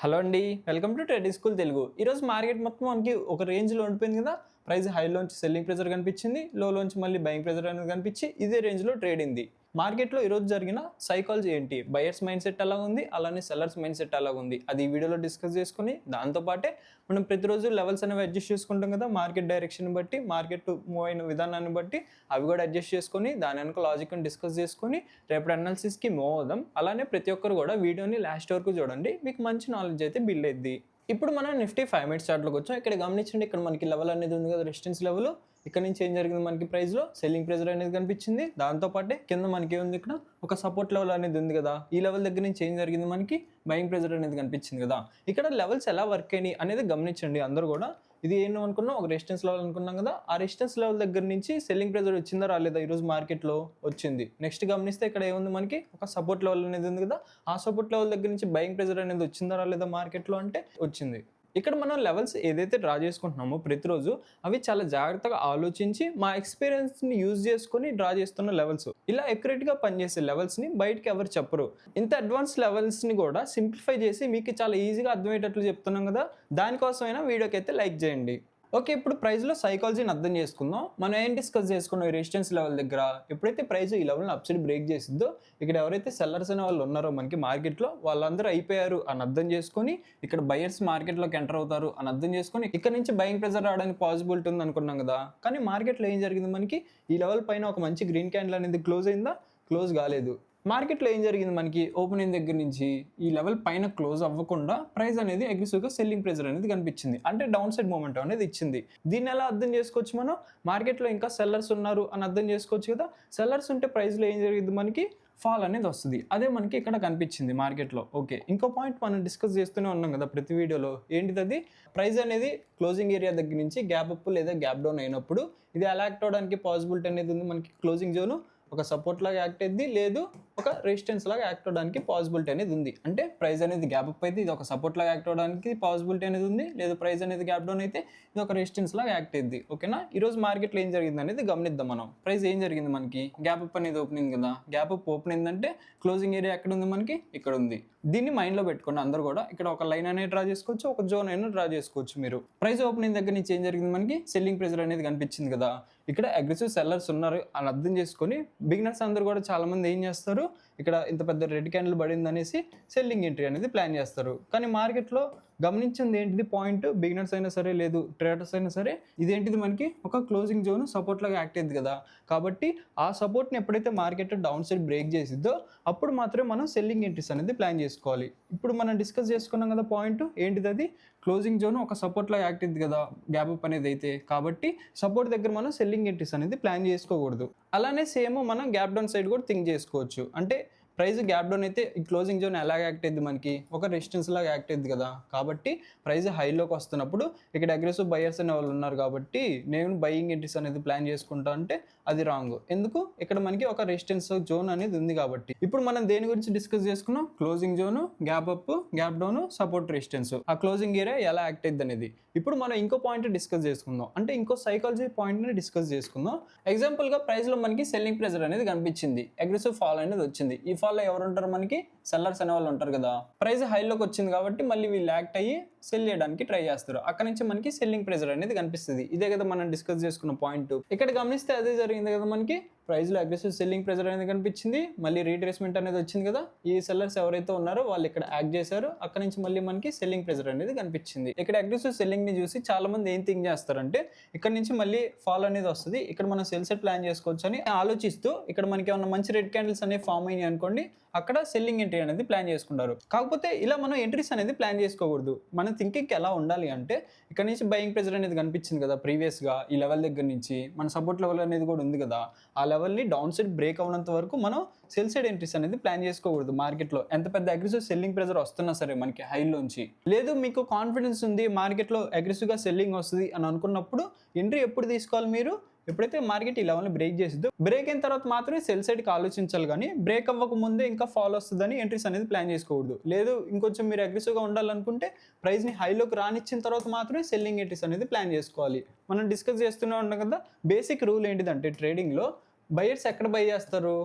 Hello అండి. Welcome to trading school Telugu. ఈరోజు market మొత్తం మనకి ఒక రేంజ్‌లో ఉండిపోయింది కదా! ప్రైస్ హైలోంచి సెల్లింగ్ ప్రెషర్ కనిపించింది. లోలోంచి మళ్ళీ బయింగ్ ప్రెషర్ అనేది కనిపించి ఇదే రేంజ్‌లో ట్రేడ్ అయింది. మార్కెట్‌లో ఈరోజు జరిగిన సైకాలజీ ఏంటి? బయర్స్ మైండ్ సెట్ ఎలాగుంది? అలానే సెల్లర్స్ మైండ్ సెట్ ఎలాగుంది? అది ఈ వీడియోలో డిస్కస్ చేసుకొని దాంతో పాటే మనం ప్రతిరోజు లెవెల్స్ అనేవి అడ్జస్ట్ చేసుకుంటాం కదా! మార్కెట్ డైరెక్షన్‌ని బట్టి, మార్కెట్ మూవ్ అయిన విధానాన్ని బట్టి అవి కూడా అడ్జస్ట్ చేసుకొని దాని వెనక లాజిక్‌ని డిస్కస్ చేసుకొని రేపటి అనాలిసిస్‌కి మూవ్ అవుదాం. అలానే ప్రతి ఒక్కరు కూడా వీడియోని లాస్ట్ వరకు చూడండి. మీకు మంచి నాలెడ్జ్ అయితే బిల్డ్ అయిద్ది. ఇప్పుడు మనం నిఫ్టీ 5 మినిట్స్ చార్ట్‌లోకి వచ్చాం. ఇక్కడ గమనించండి, ఇక్కడ మనకి లెవెల్ అనేది ఉంది కదా, రెసిస్టెన్స్ లెవెల్. ఇక్కడ నుంచి ఏం జరిగింది, మనకి ప్రైస్‌లో సెల్లింగ్ ప్రెషర్ అనేది కనిపించింది. దాంతో పాటే కింద మనకి ఏముంది, ఇక్కడ ఒక సపోర్ట్ లెవెల్ అనేది ఉంది కదా. ఈ లెవెల్ దగ్గర నుంచి ఏం జరిగింది, మనకి బయింగ్ ప్రెషర్ అనేది కనిపించింది కదా. ఇక్కడ లెవెల్స్ ఎలా వర్క్ అయినాయి అనేది గమనించండి అందరూ కూడా. ఇది ఏంటో అనుకున్నాం, ఒక రెసిస్టెన్స్ లెవెల్ అనుకున్నాం కదా. ఆ రెసిస్టెన్స్ లెవెల్ దగ్గర నుంచి సెల్లింగ్ ప్రెషర్ వచ్చిందా రాలేదా, ఈరోజు మార్కెట్లో వచ్చింది. నెక్స్ట్ గమనిస్తే ఇక్కడ ఏముంది, మనకి ఒక సపోర్ట్ లెవెల్ అనేది ఉంది కదా. ఆ సపోర్ట్ లెవెల్ దగ్గర నుంచి బయింగ్ ప్రెషర్ అనేది వచ్చిందా రాలేదా మార్కెట్లో అంటే వచ్చింది. ఇక్కడ మనం లెవెల్స్ ఏదైతే డ్రా చేసుకుంటున్నామో ప్రతిరోజు అవి చాలా జాగ్రత్తగా ఆలోచించి మా ఎక్స్పీరియన్స్ని యూజ్ చేసుకొని డ్రా చేస్తున్న లెవెల్స్. ఇలా ఎక్యురేట్గా పనిచేసే లెవెల్స్ని బయటకి ఎవరు చెప్పరు. ఇంత అడ్వాన్స్ లెవెల్స్ని కూడా సింప్లిఫై చేసి మీకు చాలా ఈజీగా అర్థమయ్యేటట్లు చెప్తున్నాం కదా. దానికోసమైనా వీడియోకి అయితే లైక్ చేయండి. ఓకే, ఇప్పుడు ప్రైస్లో సైకాలజీని అర్థం చేసుకుందాం. మనం ఏం డిస్కస్ చేసుకున్నాం, ఈ రెసిస్టెన్స్ లెవెల్ దగ్గర ఎప్పుడైతే ప్రైస్ ఈ లెవెల్ని అప్సైడ్ బ్రేక్ చేసిద్దో, ఇక్కడ ఎవరైతే సెల్లర్స్ అనే వాళ్ళు ఉన్నారో మనకి మార్కెట్లో వాళ్ళందరూ అయిపోయారు అని అర్థం చేసుకొని ఇక్కడ బయర్స్ మార్కెట్లోకి ఎంటర్ అవుతారు అని అర్థం చేసుకొని ఇక్కడ నుంచి బయింగ్ ప్రెషర్ రావడానికి పాసిబిలిటీ ఉంది అనుకున్నాం కదా. కానీ మార్కెట్లో ఏం జరిగింది, మనకి ఈ లెవెల్ పైన ఒక మంచి గ్రీన్ క్యాండిల్ అనేది క్లోజ్ అయిందా, క్లోజ్ కాలేదు. మార్కెట్లో ఏం జరిగింది, మనకి ఓపెనింగ్ దగ్గర నుంచి ఈ లెవెల్ పైన క్లోజ్ అవ్వకుండా ప్రైస్ అనేది అగ్రెసివ్గా సెల్లింగ్ ప్రెషర్ అనేది కనిపించింది. అంటే డౌన్ సైడ్ మూమెంట్ అనేది ఇచ్చింది. దీన్ని ఎలా అర్థం చేసుకోవచ్చు, మనం మార్కెట్లో ఇంకా సెల్లర్స్ ఉన్నారు అని అర్థం చేసుకోవచ్చు కదా. సెల్లర్స్ ఉంటే ప్రైస్లో ఏం జరిగింది, మనకి ఫాల్ అనేది వస్తుంది. అదే మనకి ఇక్కడ కనిపించింది మార్కెట్లో. ఓకే, ఇంకో పాయింట్ మనం డిస్కస్ చేస్తూనే ఉన్నాం కదా ప్రతి వీడియోలో. ఏంటిది అది, ప్రైస్ అనేది క్లోజింగ్ ఏరియా దగ్గర నుంచి గ్యాప్ అప్ లేదా గ్యాప్ డౌన్ అయినప్పుడు ఇది ఎలా యాక్ట్ అవడానికి పాసిబిలిటీ అనేది ఉంది. మనకి క్లోజింగ్ జోన్ ఒక సపోర్ట్ లాగా యాక్ట్ అయింది, లేదు ఒక రెసిస్టెన్స్ లాగా యాక్ట్ అవడానికి పాసిబిలిటీ అనేది ఉంది. అంటే ప్రైస్ అనేది గ్యాప్ అప్ అయితే ఇది ఒక సపోర్ట్ లాగా యాక్ట్ అవడానికి పాసిబిలిటీ అనేది ఉంది, లేదు ప్రైస్ అనేది గ్యాప్ డౌన్ అయితే ఇది ఒక రెసిస్టెన్స్ లాగా యాక్ట్ అయింది. ఓకేనా. ఈరోజు మార్కెట్లో ఏం జరిగింది అనేది గమనిద్దాం మనం. ప్రైస్ ఏం జరిగింది, మనకి గ్యాప్ అప్ అనేది ఓపెనింగ్ కదా. గ్యాప్ అప్ ఓపెన్ అయిందంటే క్లోజింగ్ ఏరియా ఎక్కడ ఉంది, మనకి ఇక్కడ ఉంది. దీన్ని మైండ్లో పెట్టుకోండి అందరూ కూడా. ఇక్కడ ఒక లైన్ అనేది డ్రా చేసుకోవచ్చు, ఒక జోన్ అయినా డ్రా చేసుకోవచ్చు మీరు. ప్రైస్ ఓపెనింగ్ దగ్గర నుంచి ఏం జరిగింది, మనకి సెల్లింగ్ ప్రెషర్ అనేది కనిపించింది కదా. ఇక్కడ అగ్రెసివ్ సెల్లర్స్ ఉన్నారు అని అర్థం చేసుకొని బిగినర్స్ అందరూ కూడా చాలా మంది ఏం చేస్తారు, ఇక్కడ ఇంత పెద్ద రెడ్ క్యాండిల్ పడింది అనేసి సెల్లింగ్ ఎంట్రీ అనేది ప్లాన్ చేస్తారు. కానీ మార్కెట్లో గమనించింది ఏంటిది పాయింట్, బిగినర్స్ అయినా సరే లేదు ట్రేడర్స్ అయినా సరే, ఇదేంటిది మనకి ఒక క్లోజింగ్ జోన్ సపోర్ట్ లాగా యాక్ట్ అయింది కదా. కాబట్టి ఆ సపోర్ట్ని ఎప్పుడైతే మార్కెట్ డౌన్ సైడ్ బ్రేక్ చేసిద్దో అప్పుడు మాత్రమే మనం సెల్లింగ్ ఎంట్రీస్ అనేది ప్లాన్ చేసుకోవాలి. ఇప్పుడు మనం డిస్కస్ చేసుకున్నాం కదా పాయింట్ ఏంటిది, అది క్లోజింగ్ జోన్ ఒక సపోర్ట్ లాగా యాక్ట్ అయింది కదా గ్యాప్ అప్ అనేది అయితే. కాబట్టి సపోర్ట్ దగ్గర మనం సెల్లింగ్ ఎంట్రీస్ అనేది ప్లాన్ చేసుకోకూడదు. అలానే సేమ్ మనం గ్యాప్ డౌన్ సైడ్ కూడా థింక్ చేసుకోవచ్చు. అంటే ప్రైస్ గ్యాప్ డౌన్ అయితే ఈ క్లోజింగ్ జోన్ ఎలా యాక్ట్ అయింది, మనకి ఒక రెసిస్టెన్స్ లాగా యాక్ట్ అయింది కదా. కాబట్టి ప్రైస్ హైలోకి వస్తున్నప్పుడు ఇక్కడ అగ్రెసివ్ బయర్స్ అనే వాళ్ళు ఉన్నారు కాబట్టి నేను బయింగ్ ఎంట్రీస్ అనేది ప్లాన్ చేసుకుంటా అంటే అది రాంగ్. ఎందుకు, ఇక్కడ మనకి ఒక రెసిస్టెన్స్ జోన్ అనేది ఉంది కాబట్టి. ఇప్పుడు మనం దేని గురించి డిస్కస్ చేసుకున్నాం, closing zone, gap up, gap down, support, resistance, ఆ క్లోజింగ్ ఏరియా ఎలా యాక్ట్ అయింది అనేది. ఇప్పుడు మనం ఇంకో పాయింట్ డిస్కస్ చేసుకుందాం, అంటే ఇంకో సైకాలజీ పాయింట్ని డిస్కస్ చేసుకుందాం. ఎగ్జాంపుల్గా ప్రైస్లో మనకి సెల్లింగ్ ప్రెషర్ అనేది కనిపించింది, అగ్రెసివ్ ఫాల్ అనేది వచ్చింది. ఈ ఫాల్లో ఎవరు ఉంటారు, మనకి సెల్లర్స్ అనే వాళ్ళు ఉంటారు కదా. ప్రైస్ హైలోకి వచ్చింది కాబట్టి మళ్ళీ వీళ్ళు యాక్ట్ అయ్యి సెల్ చేయడానికి ట్రై చేస్తారు. అక్కడ నుంచి మనకి సెల్లింగ్ ప్రెషర్ అనేది కనిపిస్తుంది. ఇదే కదా మనం డిస్కస్ చేసుకున్న పాయింట్. ఇక్కడ గమనిస్తే అదే జరిగింది కదా, మనకి ప్రైస్లో అగ్రెసివ్ సెల్లింగ్ ప్రెషర్ అనేది కనిపించింది, మళ్ళీ రీట్రేస్మెంట్ అనేది వచ్చింది కదా. ఈ సెల్లర్స్ ఎవరైతే ఉన్నారో వాళ్ళు ఇక్కడ యాక్ట్ చేశారు, అక్కడ నుంచి మళ్ళీ మనకి సెల్లింగ్ ప్రెషర్ అనేది కనిపించింది. ఇక్కడ అగ్రెసివ్ సెల్లింగ్ ని చూసి చాలా మంది ఏం థింక్ చేస్తారంటే ఇక్కడ నుంచి మళ్ళీ ఫాల్ అనేది వస్తుంది, ఇక్కడ మనం సెల్ సెట్ ప్లాన్ చేసుకోవచ్చు అని ఆలోచిస్తూ ఇక్కడ మనకి ఏమన్నా మంచి రెడ్ క్యాండిల్స్ అనేవి ఫామ్ అయినాయి అనుకోండి, అక్కడ సెల్లింగ్ ఎంట్రీ అనేది ప్లాన్ చేసుకుంటారు. కాకపోతే ఇలా మనం ఎంట్రీస్ అనేది ప్లాన్ చేసుకోకూడదు. మన థింకింగ్ ఎలా ఉండాలి అంటే ఇక్కడ నుంచి బయింగ్ ప్రెషర్ అనేది కనిపించింది కదా ప్రీవియస్గా ఈ లెవెల్ దగ్గర నుంచి, మన సపోర్ట్ లెవెల్ అనేది కూడా ఉంది కదా. ఆ లెవెల్ని డౌన్ సైడ్ బ్రేక్ అవ్వనంత వరకు మనం సెల్ సైడ్ ఎంట్రీస్ అనేది ప్లాన్ చేసుకోకూడదు. మార్కెట్లో ఎంత పెద్ద అగ్రెసివ్ సెల్లింగ్ ప్రెషర్ వస్తున్నా సరే మనకి హైలోంచి, లేదు మీకు కాన్ఫిడెన్స్ ఉంది మార్కెట్లో అగ్రెసివ్గా సెల్లింగ్ వస్తుంది అని అనుకున్నప్పుడు ఎంట్రీ ఎప్పుడు తీసుకోవాలి మీరు, ఎప్పుడైతే మార్కెట్ ఈ లెవెల్ని బ్రేక్ చేసిద్దో, బ్రేక్ అయిన తర్వాత మాత్రమే సెల్ సైడ్కి ఆలోచించాలి. కానీ బ్రేక్ అవ్వక ముందే ఇంకా ఫాల్ వస్తుందని ఎంట్రీస్ అనేది ప్లాన్ చేసుకోకూడదు. లేదు ఇంకొంచెం మీరు అగ్రెసివ్గా ఉండాలనుకుంటే ప్రైస్ని హైలోకి రానిచ్చిన తర్వాత మాత్రమే సెల్లింగ్ ఎంట్రీస్ అనేది ప్లాన్ చేసుకోవాలి. మనం డిస్కస్ చేస్తూనే ఉంటాం కదా, బేసిక్ రూల్ ఏంటిదంటే ట్రేడింగ్లో బయర్స్ ఎక్కడ బై చేస్తారు,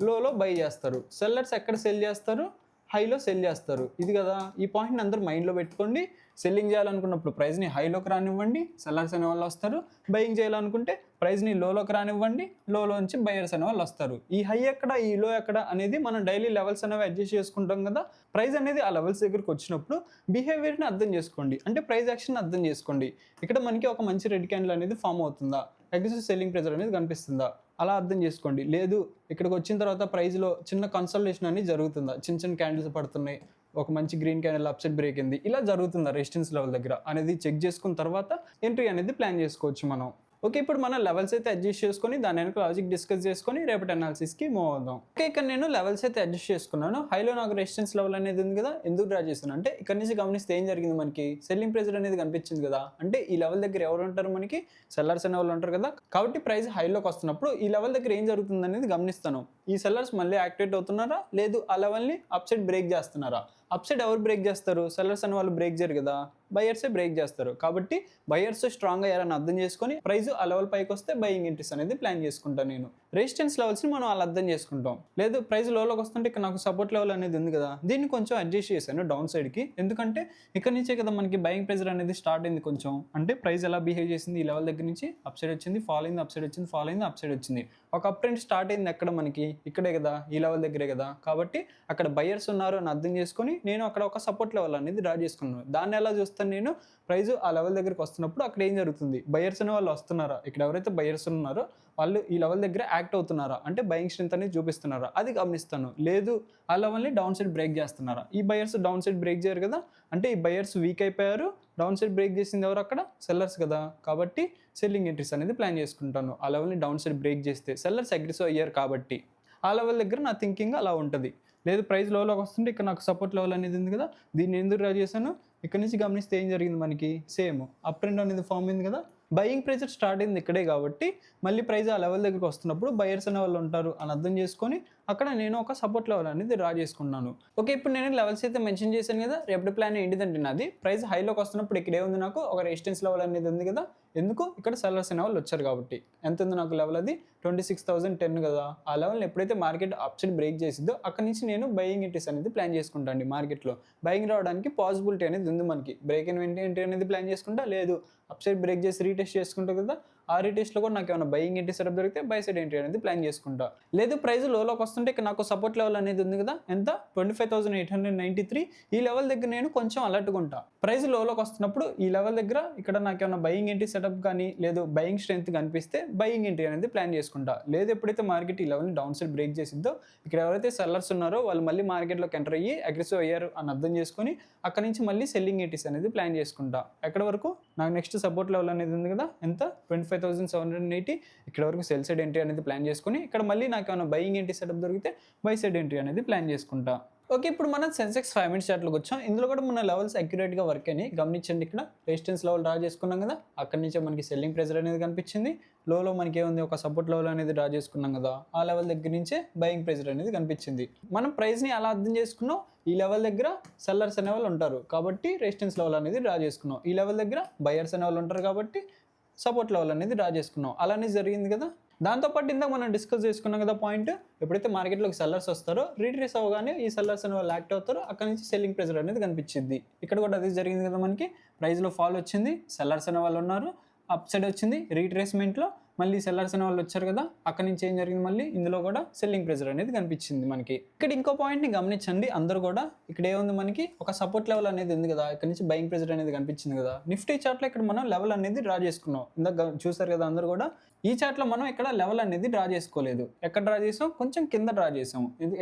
లోలో బై చేస్తారు, సెల్లర్స్ ఎక్కడ సెల్ చేస్తారు, హైలో సెల్ చేస్తారు. ఇది కదా, ఈ పాయింట్ని అందరూ మైండ్లో పెట్టుకోండి. సెల్లింగ్ చేయాలనుకున్నప్పుడు ప్రైస్ని హైలోకి రానివ్వండి, సెల్లర్స్ అనే వాళ్ళు వస్తారు. బయింగ్ చేయాలనుకుంటే ప్రైస్ని లోలోకి రానివ్వండి, లోలో నుంచి బయర్స్ అనే వాళ్ళు వస్తారు. ఈ హై ఎక్కడ, ఈ లో ఎక్కడ అనేది మనం డైలీ లెవెల్స్ అనేవి అడ్జస్ట్ చేసుకుంటాం కదా. ప్రైస్ అనేది ఆ లెవెల్స్ దగ్గరికి వచ్చినప్పుడు బిహేవియర్ని అర్థం చేసుకోండి, అంటే ప్రైస్ యాక్షన్ అర్థం చేసుకోండి. ఇక్కడ మనకి ఒక మంచి రెడ్ క్యాండిల్ అనేది ఫామ్ అవుతుందా, అగ్రెసివ్ సెల్లింగ్ ప్రెజర్ అనేది కనిపిస్తుందా, అలా అర్థం చేసుకోండి. లేదు ఇక్కడికి వచ్చిన తర్వాత ప్రైస్లో చిన్న కన్సల్టేషన్ అనేది జరుగుతుందా, చిన్న చిన్న క్యాండిల్స్ పడుతున్నాయి, ఒక మంచి గ్రీన్ క్యాండిల్ అప్సెట్ బ్రేక్ అయింది, ఇలా జరుగుతుందా రెసిస్టెన్స్ లెవెల్ దగ్గర అనేది చెక్ చేసుకున్న తర్వాత ఎంట్రీ అనేది ప్లాన్ చేసుకోవచ్చు మనం. ఓకే, ఇప్పుడు మనం లెవెల్స్ అయితే అడ్జస్ట్ చేసుకొని దాని వెనక లాజిక్ డిస్కస్ చేసుకొని రేపటి అనాలిసిస్కి మూవ్ అవుదాం. ఓకే, ఇక్కడ నేను లెవెల్స్ అయితే అడ్జస్ట్ చేసుకున్నాను. హైలో నాకు రెసిస్టెన్స్ లెవెల్ అనేది ఉంది కదా, ఎందుకు డ్రా చేస్తున్నాను అంటే ఇక్కడ నుంచి గమనిస్తే ఏం జరిగింది, మనకి సెల్లింగ్ ప్రెజర్ అనేది కనిపించింది కదా. అంటే ఈ లెవెల్ దగ్గర ఎవరు ఉంటారు, మనకి సెల్లర్స్ అనే వాళ్ళు ఉంటారు కదా. కాబట్టి ప్రైస్ హైలోకి వస్తున్నప్పుడు ఈ లెవెల్ దగ్గర ఏం జరుగుతుంది అనేది గమనిస్తాను. ఈ సెల్లర్స్ మళ్ళీ యాక్టివేట్ అవుతున్నారా, లేదు ఆ లెవెల్ని అప్సైడ్ బ్రేక్ చేస్తున్నారా. అప్సైడ్ ఎవరు బ్రేక్ చేస్తారు, సెల్లర్స్ అనే వాళ్ళు బ్రేక్ చేయరు కదా, బయర్సే బ్రేక్ చేస్తారు. కాబట్టి బయర్స్ స్ట్రాంగ్ అయ్యారని అర్థం చేసుకొని ప్రైస్ ఆ లెవెల్ పైకి వస్తే బయింగ్ ఎంట్రీస్ అనేది ప్లాన్ చేసుకుంటాను నేను. రెసిస్టెన్స్ లెవెల్స్ని మనం అలా అర్థం చేసుకుంటాం. లేదు ప్రైస్ లోలోకి వస్తుంటే ఇక్కడ నాకు సపోర్ట్ లెవెల్ అనేది ఉంది కదా, దీన్ని కొంచెం అడ్జస్ట్ చేశాను డౌన్ సైడ్కి. ఎందుకంటే ఇక్కడ నుంచే కదా మనకి బయింగ్ ప్రెజర్ అనేది స్టార్ట్ అయింది కొంచెం. అంటే ప్రైస్ ఎలా బిహేవ్ చేసింది, ఈ లెవెల్ దగ్గర నుంచి అప్ సైడ్ వచ్చింది, ఫాల్ అయింది, అప్ సైడ్ వచ్చింది, ఫాల్ అయింది, అప్ సైడ్ వచ్చింది. ఒక అప్ ట్రెండ్ స్టార్ట్ అయింది ఎక్కడ, మనకి ఇక్కడే కదా, ఈ లెవెల్ దగ్గరే కదా. కాబట్టి అక్కడ బయర్స్ ఉన్నారు అని అర్థం చేసుకొని నేను అక్కడ ఒక సపోర్ట్ లెవెల్ అనేది డ్రా చేసుకున్నాను. దాన్ని ఎలా చూస్తాను నేను, ప్రైస్ ఆ లెవెల్ దగ్గరికి వస్తున్నప్పుడు అక్కడ ఏం జరుగుతుంది, బయర్స్ అనే వాళ్ళు వస్తున్నారా, ఇక్కడ ఎవరైతే బయర్స్ ఉన్నారో వాళ్ళు ఈ లెవెల్ దగ్గర యాక్ట్ అవుతున్నారా, అంటే బయింగ్ స్ట్రెంత్ అనేది చూపిస్తున్నారా, అది గమనిస్తాను. లేదు ఆ లెవెల్ని డౌన్ సైడ్ బ్రేక్ చేస్తున్నారా, ఈ బయర్స్ డౌన్ సైడ్ బ్రేక్ చేయరు కదా, అంటే ఈ బయర్స్ వీక్ అయిపోయారు, డౌన్ సైడ్ బ్రేక్ చేసింది ఎవరు, అక్కడ సెల్లర్స్ కదా. కాబట్టి సెల్లింగ్ ఎంట్రీస్ అనేది ప్లాన్ చేసుకుంటాను. ఆ లెవెల్ని డౌన్ సైడ్ బ్రేక్ చేస్తే సెల్లర్స్ అగ్రెసివ్ అయ్యారు కాబట్టి ఆ లెవెల్ దగ్గర నా థింకింగ్ అలా ఉంటుంది. లేదు ప్రైస్ లోలోకి వస్తుంటే ఇక్కడ నాకు సపోర్ట్ లెవెల్ అనేది ఉంది కదా, దీన్ని ఎందుకు డ్రా చేశాను, ఇక్కడ నుంచి గమనిస్తే ఏం జరిగింది, మనకి సేమ్ అప్ ట్రెండ్ అనేది ఫామ్ అయింది కదా. బయింగ్ ప్రెజర్ స్టార్ట్ అయింది ఇక్కడే కాబట్టి మళ్ళీ ప్రైస్ ఆ లెవెల్ దగ్గరికి వస్తున్నప్పుడు బయర్స్ అనే వాళ్ళు ఉంటారు అని అర్థం చేసుకొని అక్కడ నేను ఒక సపోర్ట్ లెవెల్ అనేది డ్రా చేసుకున్నాను. ఓకే, ఇప్పుడు నేను లెవెల్స్ అయితే మెన్షన్ చేశాను కదా. రేపటి ప్లాన్ ఏంటిదంటే నాది, ప్రైస్ హైలోకి వస్తున్నప్పుడు ఇక్కడే ఉంది నాకు ఒక రెసిస్టెన్స్ లెవెల్ అనేది ఉంది కదా. ఎందుకు, ఇక్కడ సెల్లర్స్ అనే వాళ్ళు వచ్చారు కాబట్టి. ఎంత ఉంది నాకు లెవెల్, అది 26,010 కదా. ఆ లెవెల్ ఎప్పుడైతే మార్కెట్ అప్సైడ్ బ్రేక్ చేసిందో అక్కడ నుంచి నేను బయింగ్ ఎంట్రీస్ అనేది ప్లాన్ చేసుకుంటాను. మార్కెట్లో బయింగ్ రావడానికి పాసిబిలిటీ అనేది ఉంది మనకి. బ్రేక్ ఇన్ ఎంట్రీ అనేది ప్లాన్ చేసుకుంటా, లేదు అప్సైడ్ బ్రేక్ చేసి రీటెస్ట్ చేసుకుంటా కదా, ఆ రీటెస్ట్లో కూడా నాకు ఏమైనా బయింగ్ ఎంట్రీ సెటప్ దొరికితే బై సైడ్ ఎంట్రీ అనేది ప్లాన్ చేసుకుంటా. లేదు ప్రైస్ లోలోకి వస్తుంటే ఇక్కడ నాకు సపోర్ట్ లెవెల్ అనేది ఉంది కదా, ఎంత 25,893. ఈ లెవెల్ దగ్గర నేను కొంచెం అలర్ట్గా ఉంటా. ప్రైస్ లోలోకి వస్తున్నప్పుడు ఈ లెవెల్ దగ్గర ఇక్కడ నాకు ఏమైనా బయింగ్ ఎంట్రీ సెటప్ కానీ లేదు బయింగ్ స్ట్రెంత్ కనిపిస్తే బయింగ్ ఎంట్రీ అనేది ప్లాన్ చేసుకుంటా. లేదు ఎప్పుడైతే మార్కెట్ ఈ లెవెల్ని డౌన్ సైడ్ బ్రేక్ చేసిద్దో ఇక్కడ ఎవరైతే సెల్లర్స్ ఉన్నారో వాళ్ళు మళ్ళీ మార్కెట్లోకి ఎంటర్ అయ్యి అగ్రెసివ్ అయ్యారు అని అర్థం చేసుకొని అక్కడ నుంచి మళ్ళీ సెల్లింగ్ ఎంట్రీస్ అనేది ప్లాన్ చేసుకుంటా. ఎక్కడ వరకు నాకు నెక్స్ట్ సపోర్ట్ లెవెల్ అనేది ఉంది కదా, ఎంత 25,780. ఇక్కడ వరకు సెల్ సైడ్ ఎంట్రీ అనేది ప్లాన్ చేసుకుని ఇక్కడ మళ్ళీ నాకు ఏమైనా బయింగ్ ఎంట్రీ సెటప్ దొరికితే బై సైడ్ ఎంట్రీ అనేది ప్లాన్ చేసుకుంటా. ఓకే, ఇప్పుడు మనం సెన్సెక్స్ 5 మినిట్స్ చార్ట్లోకి వచ్చాం. ఇందులో కూడా మన లెవెల్స్ అక్యురేట్గా వర్క్ అని గమనించండి. ఇక్కడ రెసిస్టెన్స్ లెవెల్ డ్రా చేసుకున్నాం కదా, అక్కడి నుంచే మనకి సెల్లింగ్ ప్రెజర్ అనేది కనిపించింది. లోలో మనకి ఏముంది, ఒక సపోర్ట్ లెవెల్ అనేది డ్రా చేసుకున్నాం కదా, ఆ లెవెల్ దగ్గర నుంచే బయింగ్ ప్రెజర్ అనేది కనిపించింది. మనం ప్రైస్ని అలా అర్థం చేసుకున్నాం. ఈ లెవెల్ దగ్గర సెల్లర్స్ అనే వాళ్ళు ఉంటారు కాబట్టి రెసిస్టెన్స్ లెవెల్ అనేది డ్రా చేసుకున్నాం. ఈ లెవెల్ దగ్గర బయర్స్ అనే వాళ్ళు ఉంటారు కాబట్టి సపోర్ట్ లెవెల్ అనేది డ్రా చేసుకున్నాం. అలానే జరిగింది కదా. దాంతోపాటు ఇందాక మనం డిస్కస్ చేసుకున్నాం కదా పాయింట్, ఎప్పుడైతే మార్కెట్లోకి సెల్లర్స్ వస్తారో రీట్రేస్ అవ్వగానే ఈ సెల్లర్స్ అనే వాళ్ళు యాక్ట్ అవుతారో అక్కడ నుంచి సెల్లింగ్ ప్రెజర్ అనేది కనిపించింది. ఇక్కడ కూడా అదే జరిగింది కదా, మనకి ప్రైస్లో ఫాల్ వచ్చింది, సెల్లర్స్ అనే వాళ్ళు ఉన్నారు, అప్ సైడ్ వచ్చింది, రీట్రేస్మెంట్లో మళ్ళీ సెల్లర్స్ అనే వాళ్ళు వచ్చారు కదా, అక్కడ నుంచి ఏం జరిగింది, మళ్ళీ ఇందులో కూడా సెల్లింగ్ ప్రెజర్ అనేది కనిపించింది మనకి. ఇక్కడ ఇంకో పాయింట్ని గమనించండి అందరూ కూడా. ఇక్కడ ఏముంది, మనకి ఒక సపోర్ట్ లెవెల్ అనేది ఉంది కదా, ఇక్కడ నుంచి బయింగ్ ప్రెజర్ అనేది కనిపించింది కదా. నిఫ్టీ చార్ట్లో ఇక్కడ మనం లెవెల్ అనేది డ్రా చేసుకున్నాం. ఇందాక చూసారు కదా అందరూ కూడా. ఈ చార్ట్లో మనం ఇక్కడ లెవెల్ అనేది డ్రా చేసుకోలేదు. ఎక్కడ డ్రా చేసాం, కొంచెం కింద డ్రా చేసాము. ఇది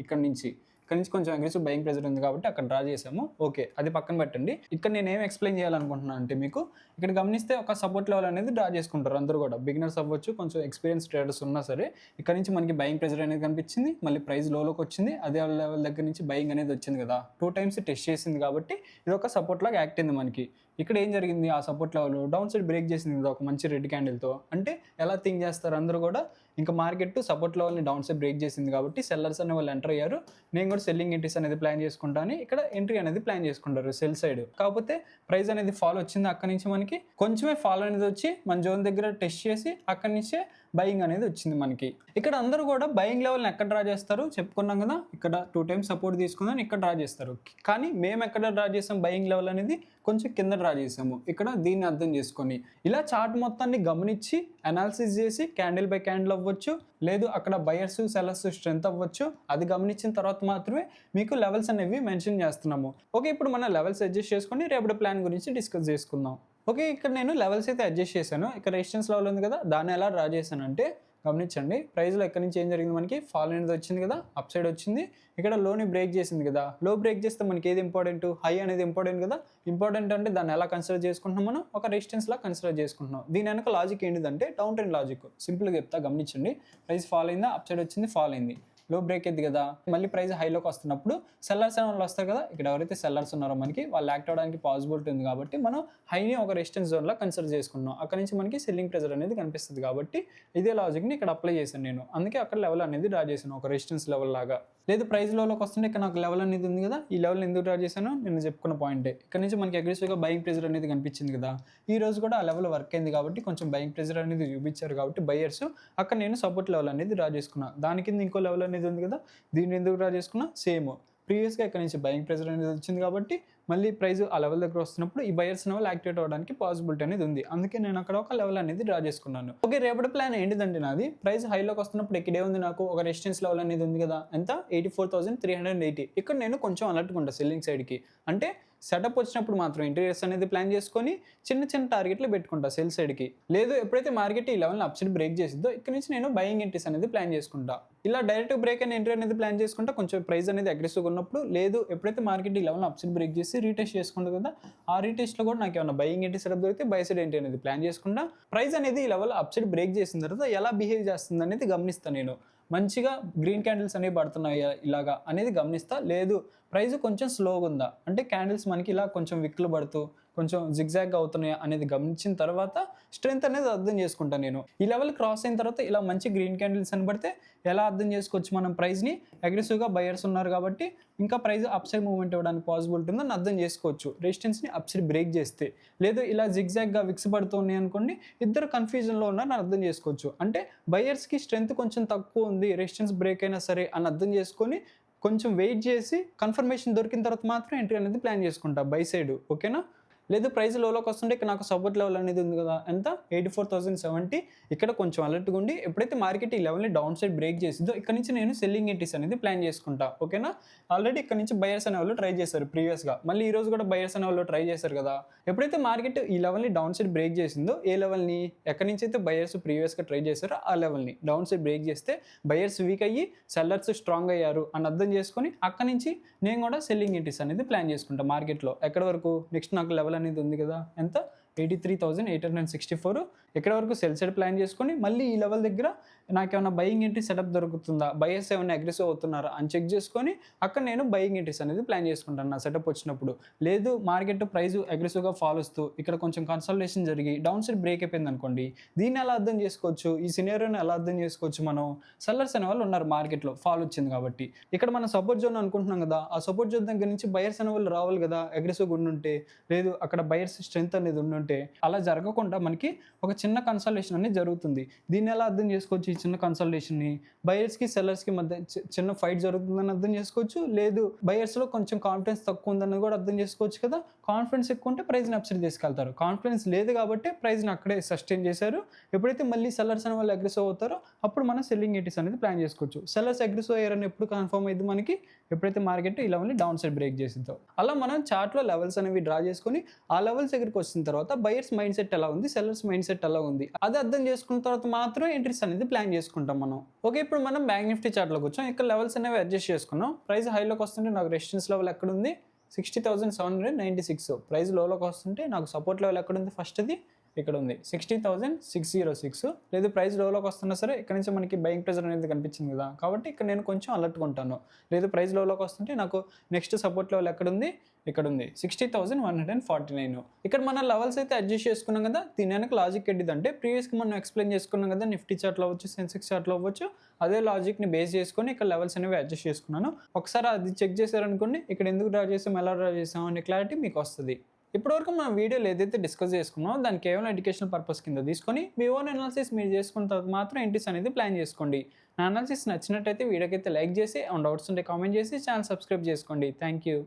ఇక్కడ నుంచి కొంచెం అగ్రెసివ్ బయింగ్ ప్రెజర్ ఉంది కాబట్టి అక్కడ డ్రా చేసాము. ఓకే, అది పక్కన పెట్టండి. ఇక్కడ నేను ఏం ఎక్స్ప్లెయిన్ చేయాలనుకుంటున్నాను అంటే, మీకు ఇక్కడ గమనిస్తే ఒక సపోర్ట్ లెవెల్ అనేది డ్రా చేసుకుంటారు అందరూ కూడా. బిగినర్స్ అవ్వచ్చు, కొంచెం ఎక్స్పీరియన్స్ ట్రేడర్స్ ఉన్నా సరే. ఇక్కడ నుంచి మనకి బయింగ్ ప్రెజర్ అనేది కనిపించింది, మళ్ళీ ప్రైస్ లోలోకి వచ్చింది, అదే లెవెల్ దగ్గర నుంచి బయింగ్ అనేది వచ్చింది కదా, 2 టైమ్స్ టెస్ట్ చేసింది కాబట్టి ఇది ఒక సపోర్ట్ లాగా యాక్ట్ అయింది మనకి. ఇక్కడ ఏం జరిగింది, ఆ support level down side break చేసింది కదా ఒక మంచి రెడ్ క్యాండిల్తో. అంటే ఎలా థింక్ చేస్తారు అందరూ కూడా, ఇంకా మార్కెట్ సపోర్ట్ లెవెల్ని డౌన్ సైడ్ బ్రేక్ చేసింది కాబట్టి సెల్లర్స్ అనే వాళ్ళు ఎంటర్ అయ్యారు. నేను కూడా సెల్లింగ్ ఎంట్రీస్ అనేది ప్లాన్ చేసుకుంటాను. ఇక్కడ ఎంట్రీ అనేది ప్లాన్ చేసుకుంటారు సెల్ సైడ్. కాకపోతే ప్రైస్ అనేది ఫాల్ వచ్చింది, అక్కడి నుంచి మనకి కొంచెమే ఫాల్ అనేది వచ్చి మన జోన్ దగ్గర టెస్ట్ చేసి అక్కడి నుంచే బయింగ్ అనేది వచ్చింది మనకి. ఇక్కడ అందరూ కూడా బయింగ్ లెవెల్ని ఎక్కడ డ్రా చేస్తారు చెప్పుకున్నాం కదా, ఇక్కడ 2 టైమ్స్ సపోర్ట్ తీసుకుందని ఇక్కడ డ్రా చేస్తారు. కానీ మేము ఎక్కడ డ్రా చేసాం బయింగ్ లెవెల్ అనేది కొంచెం కింద డ్రా చేసాము. ఇక్కడ దీన్ని అర్థం చేసుకొని ఇలా చార్ట్ మొత్తాన్ని గమనించి అనాలిసిస్ చేసి క్యాండిల్ బై క్యాండిల్ అవ్వచ్చు, లేదు అక్కడ బయర్స్ సెల్లర్స్ స్ట్రెంత్ అవ్వచ్చు, అది గమనించిన తర్వాత మాత్రమే మీకు లెవెల్స్ అనేవి మెన్షన్ చేస్తున్నాము. ఓకే, ఇప్పుడు మనం లెవెల్స్ అడ్జస్ట్ చేసుకొని రేపటి ప్లాన్ గురించి డిస్కస్ చేసుకుందాం. ఓకే, ఇక్కడ నేను లెవెల్స్ అయితే అడ్జస్ట్ చేశాను. ఇక్కడ రెసిస్టెన్స్ లెవెల్ ఉంది కదా, దాన్ని ఎలా డ్రా చేశానంటే గమనించండి. ప్రైస్లో ఎక్కడి నుంచి ఏం జరిగింది, మనకి ఫాల్ అనేది వచ్చింది కదా, అప్ సైడ్ వచ్చింది. ఇక్కడ లోని బ్రేక్ చేసింది కదా, లో బ్రేక్ చేస్తే మనకి ఏది ఇంపార్టెంట్, హై అనేది ఇంపార్టెంట్ కదా. ఇంపార్టెంట్ అంటే దాన్ని ఎలా కన్సిడర్ చేసుకుంటున్నాం, మనం ఒక రెసిస్టెన్స్ లా కన్సిడర్ చేసుకుంటున్నాం. దీని వెనక లాజిక్ ఏంటిదంటే డౌన్ ట్రెండ్ లాజిక్. సింపుల్గా చెప్తా గమనించండి. ప్రైస్ ఫాల్ అయిందా, అప్ సైడ్ వచ్చింది, ఫాల్ అయింది, లో బ్రేక్ అయింది కదా, మళ్ళీ ప్రైస్ హైలోకి వస్తున్నప్పుడు సెల్లర్స్ అనే వాళ్ళు వస్తారు కదా. ఇక్కడ ఎవరైతే సెల్లర్స్ ఉన్నారో మనకి వాళ్ళు యాక్ట్ అవ్వడానికి పాసిబిలిటీ ఉంది కాబట్టి మనం హైని ఒక రెసిస్టెన్స్ జోన్లో కన్సిడర్ చేసుకున్నాం. అక్కడ నుంచి మనకి సెల్లింగ్ ప్రెజర్ అనేది కనిపిస్తుంది కాబట్టి ఇదే లాజిక్ని ఇక్కడ అప్లై చేశాను నేను. అందుకే అక్కడ లెవెల్ అనేది డ్రా చేశాను ఒక రెసిస్టెన్స్ లెవెల్ లాగా. లేదు ప్రైస్ లోకి వస్తుంటే ఇక్కడ నాకు లెవెల్ అనేది ఉంది కదా, ఈ లెవెల్ ఎందుకు డ్రా చేశాను నేను చెప్పుకున్న పాయింటే. ఇక్కడ నుంచి మనకి అగ్రెసివ్గా బయింగ్ ప్రెజర్ అనేది కనిపించింది కదా, ఈ రోజు కూడా ఆ లెవెల్ వర్క్ అయింది కాబట్టి కొంచెం బయింగ్ ప్రెజర్ అనేది చూపించారు కాబట్టి బయర్స్, అక్కడ నేను సపోర్ట్ లెవెల్ అనేది డ్రా చేసుకున్నా. దాని కింద ఇంకో లెవెల్ అనేది ఉంది కదా, దీన్ని ఎందుకు డ్రా చేసుకున్నా, సేమ్ ప్రీవియస్గా ఇక్కడ నుంచి బయింగ్ ప్రెజర్ అనేది వచ్చింది కాబట్టి మళ్ళీ ప్రైస్ ఆ లెవెల్ దగ్గర వస్తున్నప్పుడు ఈ బయర్స్ లెవెల్ యాక్టివేట్ అవ్వడానికి పాసిబిలిటీ అనేది ఉంది. అందుకే నేను అక్కడ ఒక లెవెల్ అనేది డ్రా చేసుకున్నాను. ఓకే, రేపటి ప్లాన్ ఏంటిదంటే నాది ప్రైస్ హైలోకి వస్తున్నప్పుడు ఇక్కడే ఉంది, నాకు ఒక రెసిస్టెన్స్ లెవెల్ అనేది ఉంది కదా, ఎంత 84,380. ఇక్కడ నేను కొంచెం అలర్ట్గా ఉంటాను సెల్లింగ్ సైడ్కి. అంటే సెటప్ వచ్చినప్పుడు మాత్రం ఇంటీరియర్స్ అనేది ప్లాన్ చేసుకొని చిన్న చిన్న టార్గెట్లు పెట్టుకుంటా సెల్ సైడ్కి. లేదు ఎప్పుడైతే మార్కెట్ ఈ లెవెల్ని అప్సైడ్ బ్రేక్ చేసిద్దో ఇక్కడ నుంచి నేను బయింగ్ ఎంట్రీస్ అనేది ప్లాన్ చేసుకుంటా. ఇలా డైరెక్ట్ బ్రేక్ అయిన ఎంట్రీ అనేది ప్లాన్ చేసుకుంటా కొంచెం ప్రైస్ అనేది అగ్రెసివ్గా ఉన్నప్పుడు. లేదు ఎప్పుడైతే మార్కెట్ ఈ లెవెల్ని అప్సైడ్ బ్రేక్ చేసి రీటెస్ట్ చేసుకుంటుంది కదా, ఆ రీటెస్ట్లో కూడా నాకు ఏమైనా బయింగ్ ఎంట్రీ సెటప్ దొరికితే బై సైడ్ ఎంట్రీ అనేది ప్లాన్ చేసుకుంటా. ప్రైస్ అనేది ఈ లెవెల్ అప్సైడ్ బ్రేక్ చేసిన తర్వాత ఎలా బిహేవ్ చేస్తుంది అనేది గమనిస్తాను నేను. మంచిగా గ్రీన్ క్యాండిల్స్ అనేవి పడుతున్నాయి ఇలాగా అనేది గమనిస్తా. లేదు ప్రైస్ కొంచెం స్లోగా ఉందా అంటే క్యాండిల్స్ మనకి ఇలా కొంచెం విక్కులు పడుతూ కొంచెం జిగ్జాగ్ అవుతున్నాయి అనేది గమనించిన తర్వాత స్ట్రెంత్ అనేది అర్థం చేసుకుంటాను నేను. ఈ లెవెల్ క్రాస్ అయిన తర్వాత ఇలా మంచి గ్రీన్ క్యాండిల్స్ అని పడితే ఎలా అర్థం చేసుకోవచ్చు మనం ప్రైస్ని, అగ్రెసివ్గా బయర్స్ ఉన్నారు కాబట్టి ఇంకా ప్రైస్ అప్సైడ్ మూవ్మెంట్ ఇవ్వడానికి పాసిబిలిటీ ఉందని అర్థం చేసుకోవచ్చు రెసిస్టెన్స్ని అప్సైడ్ బ్రేక్ చేస్తే. లేదు ఇలా జిగ్జాగ్గా విక్స్ పడుతున్నాయి అనుకోండి, ఇద్దరు కన్ఫ్యూజన్లో ఉన్నారని అర్థం చేసుకోవచ్చు. అంటే బయర్స్కి స్ట్రెంత్ కొంచెం తక్కువ ఉంది, రెసిస్టెన్స్ బ్రేక్ అయినా సరే అని అర్థం చేసుకొని కొంచెం వెయిట్ చేసి కన్ఫర్మేషన్ దొరికిన తర్వాత మాత్రం ఎంట్రీ అనేది ప్లాన్ చేసుకుంటా బై సైడ్. ఓకేనా, లేదు ప్రైస్ లోలోకి వస్తుంటే ఇక్కడ నాకు సపోర్ట్ లెవెల్ అనేది ఉంది కదా, ఎంత 84,070. ఇక్కడ కొంచెం అలర్ట్గా ఉండి ఎప్పుడైతే మార్కెట్ ఈ లెవెల్ని డౌన్ సైడ్ బ్రేక్ చేసిందో ఇక్కడ నుంచి నేను సెల్లింగ్ ఎంట్రీస్ అనేది ప్లాన్ చేసుకుంటా. ఓకేనా, ఆల్రెడీ ఇక్కడ నుంచి బయర్స్ అనే వాళ్ళు ట్రై చేశారు ప్రీవియస్గా, మళ్ళీ ఈ రోజు కూడా బయర్స్ అనే వాళ్ళు ట్రై చేశారు కదా. ఎప్పుడైతే మార్కెట్ ఈ లెవెల్ని డౌన్ సైడ్ బ్రేక్ చేసిందో ఏ లెవెల్ని ఎక్కడి నుంచి అయితే బయర్స్ ప్రీవియస్గా ట్రై చేశారో ఆ లెవెల్ని డౌన్ సైడ్ బ్రేక్ చేస్తే బయర్స్ వీక్ అయ్యి సెల్లర్స్ స్ట్రాంగ్ అయ్యారు అని అర్థం చేసుకొని అక్కడి నుంచి నేను కూడా సెల్లింగ్ ఎంట్రీస్ అనేది ప్లాన్ చేసుకుంటా మార్కెట్లో. ఎక్కడి వరకు నెక్స్ట్ నాకు లెవెల్ అనేది ఉంది కదా, ఎంత 83,864. ఎక్కడ వరకు సెల్ సైడ్ ప్లాన్ చేసుకొని మళ్ళీ ఈ లెవెల్ దగ్గర నాకేమైనా బయింగ్ ఎంట్రీ సెటప్ దొరుకుతుందా, బయర్స్ ఏమైనా అగ్రెసివ్ అవుతున్నారా అని చెక్ చేసుకొని అక్కడ నేను బయింగ్ ఎంట్రీస్ అనేది ప్లాన్ చేసుకుంటాను నా సెటప్ వచ్చినప్పుడు. లేదు మార్కెట్ ప్రైస్ అగ్రెసివ్గా ఫాల్ వస్తూ ఇక్కడ కొంచెం కన్సల్టేషన్ జరిగి డౌన్ సైడ్ బ్రేక్ అయిపోయింది అనుకోండి, దీన్ని ఎలా అర్థం చేసుకోవచ్చు, ఈ సినారియోని ఎలా అర్థం చేసుకోవచ్చు మనం, సెల్లర్స్ అనే వాళ్ళు ఉన్నారు మార్కెట్లో ఫాల్ వచ్చింది కాబట్టి. ఇక్కడ మనం సపోర్ట్ జోన్ అనుకుంటున్నాం కదా, ఆ సపోర్ట్ జోన్ దగ్గర నుంచి బయర్స్ అనే వాళ్ళు రావాలి కదా అగ్రెసివ్గా ఉండుంటే, లేదు అక్కడ బయర్స్ స్ట్రెంత్ అనేది ఉండుంటే. అలా జరగకుండా మనకి ఒక చిన్న కన్సల్టేషన్ అనేది జరుగుతుంది. దీన్ని ఎలా అర్థం చేసుకోవచ్చు, ఈ చిన్న కన్సల్టేషన్ని బయర్స్కి సెల్లర్స్కి మధ్య చిన్న ఫైట్ జరుగుతుందని అర్థం చేసుకోవచ్చు. లేదు బయర్స్లో కొంచెం కాన్ఫిడెన్స్ తక్కువ ఉందని కూడా అర్థం చేసుకోవచ్చు కదా. కాన్ఫిడెన్స్ ఎక్కువ ఉంటే ప్రైస్ని అప్సైడ్ తీసుకెళ్తారు, కాన్ఫిడెన్స్ లేదు కాబట్టి ప్రైస్ని అక్కడే సస్టైన్ చేశారు. ఎప్పుడైతే మళ్ళీ సెల్లర్స్ అనే వాళ్ళు అగ్రెసివ్ అవుతారో అప్పుడు మనం సెల్లింగ్ ఎంట్రీస్ అనేది ప్లాన్ చేసుకోవచ్చు. సెల్లర్స్ అగ్రెసివ్ అయ్యారని ఎప్పుడు కన్ఫర్మ్ అయ్యింది మనకి, ఎప్పుడైతే మార్కెట్ ఈ లెవెల్ని డౌన్ సైడ్ బ్రేక్ చేసిందో. అలా మనం చార్ట్లో లెవెల్స్ అనేవి డ్రా చేసుకొని ఆ లెవెల్స్ దగ్గరికి వచ్చిన తర్వాత బయర్స్ మైండ్ సెట్ ఎలా ఉంది, సెల్లర్స్ మైండ్ సెట్ ఎలా ఉంది అది అర్థం చేసుకున్న తర్వాత మాత్రం ఎంట్రీస్ అనేది ప్లాన్ చేసుకుంటాం మనం. ఓకే, ఇప్పుడు మనం బ్యాంక్ నిఫ్టీ చార్ట్లోకి వచ్చాం. ఇక్కడ లెవెల్స్ అనేవి అడ్జస్ట్ చేసుకున్నాం. ప్రైస్ హైలోకి వస్తుంటే నాకు రెసిస్టెన్స్ లెవెల్ ఎక్కడ ఉంది, 60,796. ప్రైస్ లోలోకి వస్తుంటే నాకు సపోర్ట్ లెవెల్ ఎక్కడ ఉంది, ఫస్ట్ది ఇక్కడ ఉంది 60,606. లేదు ప్రైస్ లోలోకి వస్తున్నా సరే ఇక్కడ నుంచి మనకి బయింగ్ ప్రెజర్ అనేది కనిపించింది కదా, కాబట్టి ఇక్కడ నేను కొంచెం అలర్ట్గా ఉంటాను. లేదు ప్రైస్ లోలోకి వస్తుంటే నాకు నెక్స్ట్ సపోర్ట్ లెవెల్ ఎక్కడ ఉంది, ఇక్కడ ఉంది 60,149. ఇక్కడ మన లెవెల్స్ అయితే అడ్జస్ట్ చేసుకున్నాం కదా. దీని వెనక లాజిక్ ఏంటిదంటే ప్రీవియస్గా మనం ఎక్స్ప్లెయిన్ చేసుకున్నాం కదా, నిఫ్టీ చార్ట్లో అవ్వచ్చు, సెన్సెక్స్ చార్ట్లో అవ్వచ్చు, అదే లాజిక్ని బేస్ చేసుకొని ఇక్కడ లెవెల్స్ అనేవి అడ్జస్ట్ చేసుకున్నాను. ఒకసారి అది చెక్ చేశారనుకోండి, ఇక్కడ ఎందుకు డ్రా చేసాం, ఎలా డ్రా చేసాం అనే క్లారిటీ మీకు వస్తుంది. ఇప్పటివరకు మనం వీడియోలో ఏదైతే డిస్కస్ చేసుకున్నామో దాన్ని కేవలం ఎడ్యుకేషనల్ పర్పస్ కింద తీసుకొని మీ ఓన్ అనాలిసిస్ మీరు చేసుకున్న తర్వాత మాత్రం ఎంట్రీస్ అనేది ప్లాన్ చేసుకోండి. నా అనాలిసిస్ నచ్చినట్టయితే వీడియోకి అయితే లైక్ చేసి, డౌట్స్ ఉంటే కామెంట్ చేసి ఛానల్ సబ్స్క్రైబ్ చేసుకోండి. Thank you.